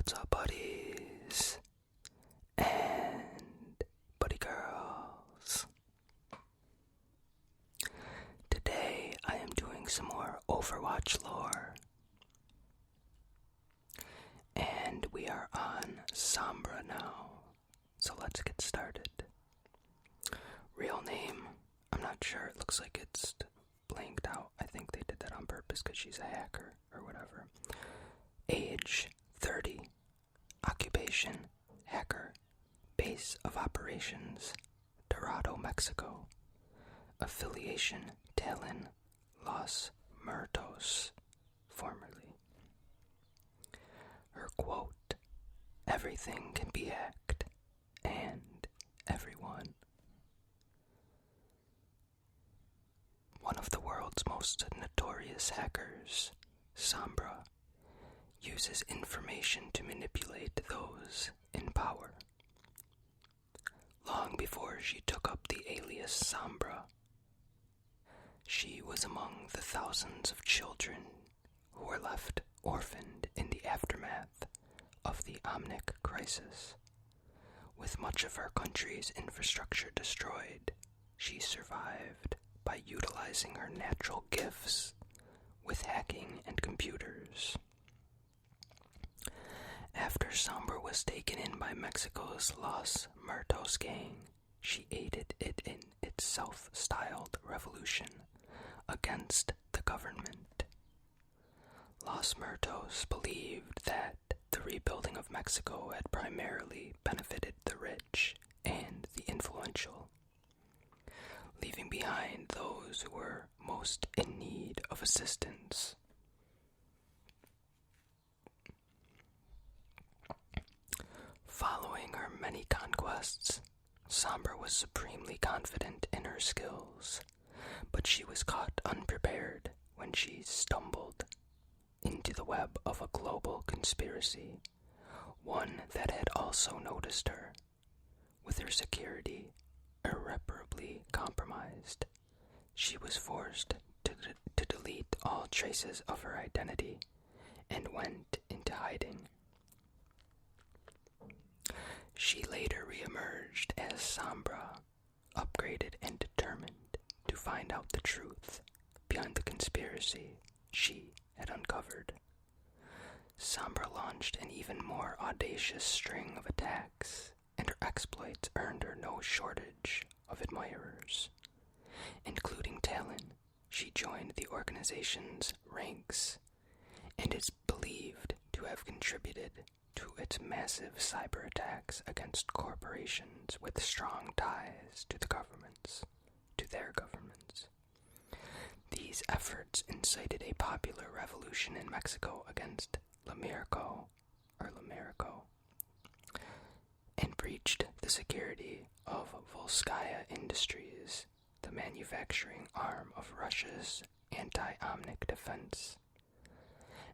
What's up, buddies and buddy girls? Today I am doing some more Overwatch lore, and we are on Sombra now, so let's get started. Real name, I'm not sure, it looks like it's blanked out. I think they did that on purpose because she's a hacker or whatever. Age 30. Occupation hacker. Base of operations Dorado, Mexico. Affiliation Talon, Los Muertos, formerly. Her quote: "Everything can be hacked, and everyone." One of the world's most notorious hackers, Sombra, uses information to manipulate those in power. Long before she took up the alias Sombra, she was among the thousands of children who were left orphaned in the aftermath of the Omnic crisis. With much of her country's infrastructure destroyed, she survived by utilizing her natural gifts with hacking and computers. After Sombra was taken in by Mexico's Los Muertos gang, she aided it in its self-styled revolution against the government. Los Muertos believed that the rebuilding of Mexico had primarily benefited the rich and the influential, leaving behind those who were most in need of assistance. Following her many conquests, Sombra was supremely confident in her skills, but she was caught unprepared when she stumbled into the web of a global conspiracy, one that had also noticed her. With her security irreparably compromised, she was forced to delete all traces of her identity and went into hiding. She later re-emerged as Sombra, upgraded and determined to find out the truth behind the conspiracy she had uncovered. Sombra launched an even more audacious string of attacks, and her exploits earned her no shortage of admirers. Including Talon, she joined the organization's ranks, and is believed to have contributed to its massive cyber attacks against corporations with strong ties to their governments. These efforts incited a popular revolution in Mexico against Lamerico, and breached the security of Volskaya Industries, the manufacturing arm of Russia's anti-Omnic defense.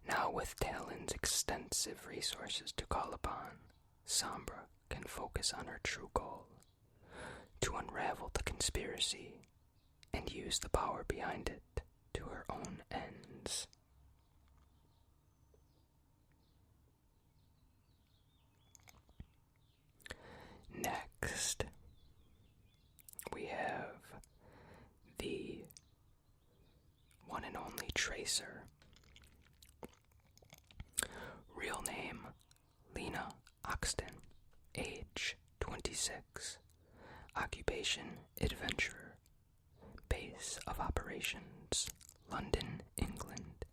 Now, with Talon's extensive resources to call upon, Sombra can focus on her true goal: to unravel the conspiracy and use the power behind it to her own ends. Next, we have the one and only Tracer. Real name, Lena Oxton. Age 26. Occupation, adventurer. Base of operations, London, England.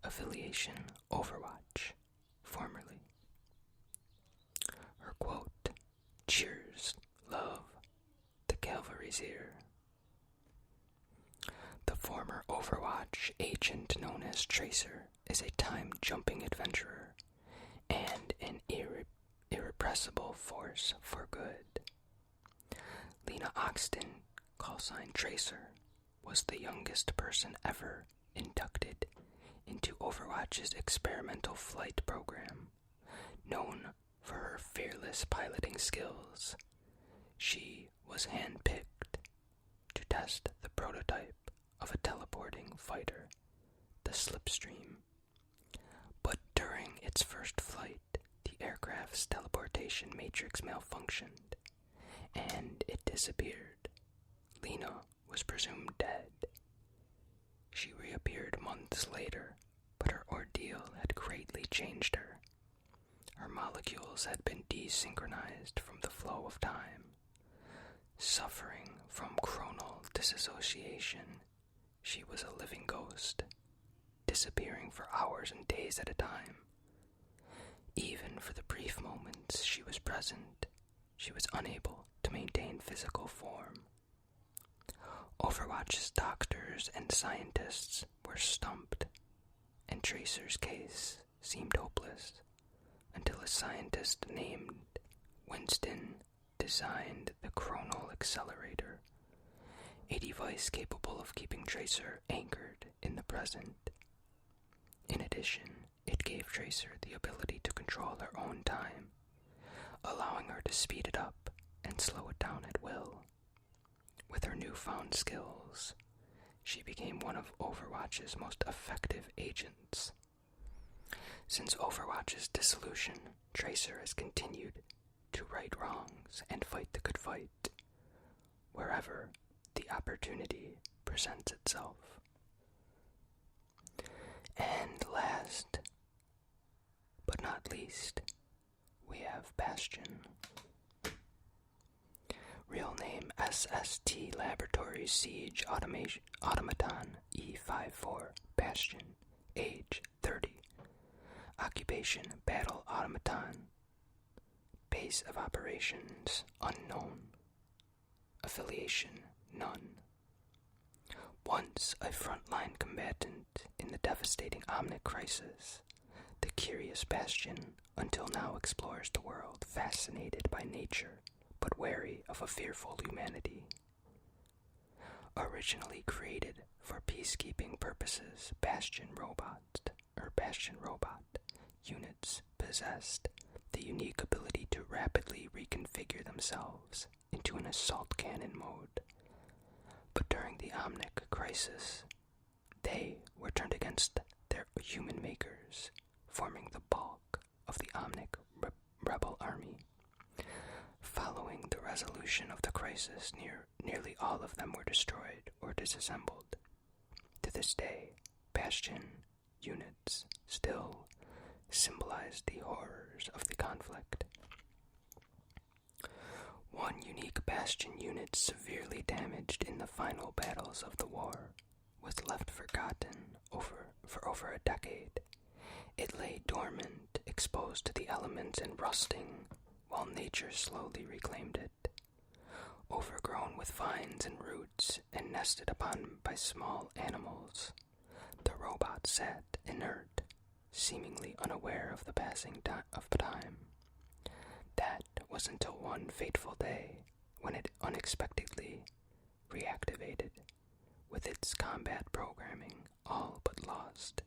Affiliation, Overwatch, formerly. Her quote: "Cheers, love, the cavalry's here." The former Overwatch agent known as Tracer is a time-jumping adventurer and an irrepressible force for good. Lena Oxton, callsign Tracer, was the youngest person ever inducted into Overwatch's experimental flight program. Known for her fearless piloting skills, she was handpicked to test the prototype of a teleporting fighter, the Slipstream. But during its first flight, staff's teleportation matrix malfunctioned, and it disappeared. Lena was presumed dead. She reappeared months later, but her ordeal had greatly changed her. Her molecules had been desynchronized from the flow of time. Suffering from chronal disassociation, she was a living ghost, disappearing for hours and days at a time. Even for the brief moments she was present, she was unable to maintain physical form. Overwatch's doctors and scientists were stumped, and Tracer's case seemed hopeless, until a scientist named Winston designed the chronal accelerator, a device capable of keeping Tracer anchored in the present. In addition, it gave Tracer the ability to control her own time, allowing her to speed it up and slow it down at will. With her newfound skills, she became one of Overwatch's most effective agents. Since Overwatch's dissolution, Tracer has continued to right wrongs and fight the good fight, wherever the opportunity presents itself. And last, but not least, we have Bastion. Real name SST Laboratories Siege Automaton E54 Bastion. Age 30. Occupation Battle Automaton. Base of operations unknown. Affiliation none. Once a frontline combatant in the devastating Omnic crisis, the curious Bastion until now explores the world, fascinated by nature, but wary of a fearful humanity. Originally created for peacekeeping purposes, Bastion robot units possessed the unique ability to rapidly reconfigure themselves into an assault cannon mode. But during the Omnic crisis, they were turned against their human makers, forming the bulk of the Omnic rebel army. Following the resolution of the crisis, nearly all of them were destroyed or disassembled. To this day, Bastion units still symbolize the horrors of the conflict. One unique Bastion unit severely damaged in the final battles of the war was left forgotten for over a decade. It lay dormant, exposed to the elements and rusting, while nature slowly reclaimed it. Overgrown with vines and roots and nested upon by small animals, the robot sat inert, seemingly unaware of the passing of time. That was until one fateful day when it unexpectedly reactivated. With its combat programming all but lost,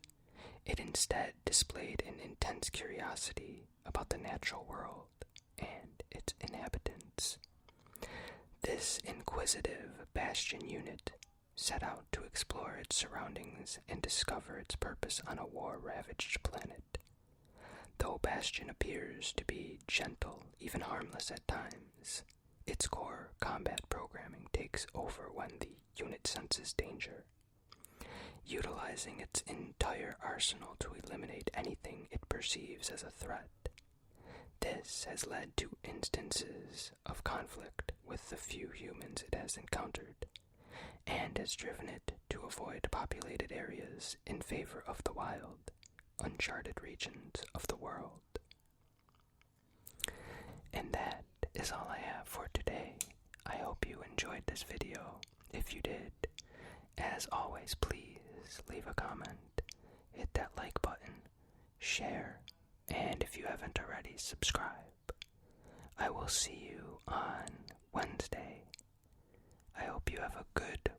it instead displayed an intense curiosity about the natural world and its inhabitants. This inquisitive Bastion unit set out to explore its surroundings and discover its purpose on a war-ravaged planet. Though Bastion appears to be gentle, even harmless at times, its core combat programming takes over when the unit senses danger, utilizing its entire arsenal to eliminate anything it perceives as a threat. This has led to instances of conflict with the few humans it has encountered, and has driven it to avoid populated areas in favor of the wild, uncharted regions of the world. And that is all I have for today. I hope you enjoyed this video. If you did, as always, please leave a comment, hit that like button, share, and if you haven't already, subscribe. I will see you on Wednesday. I hope you have a good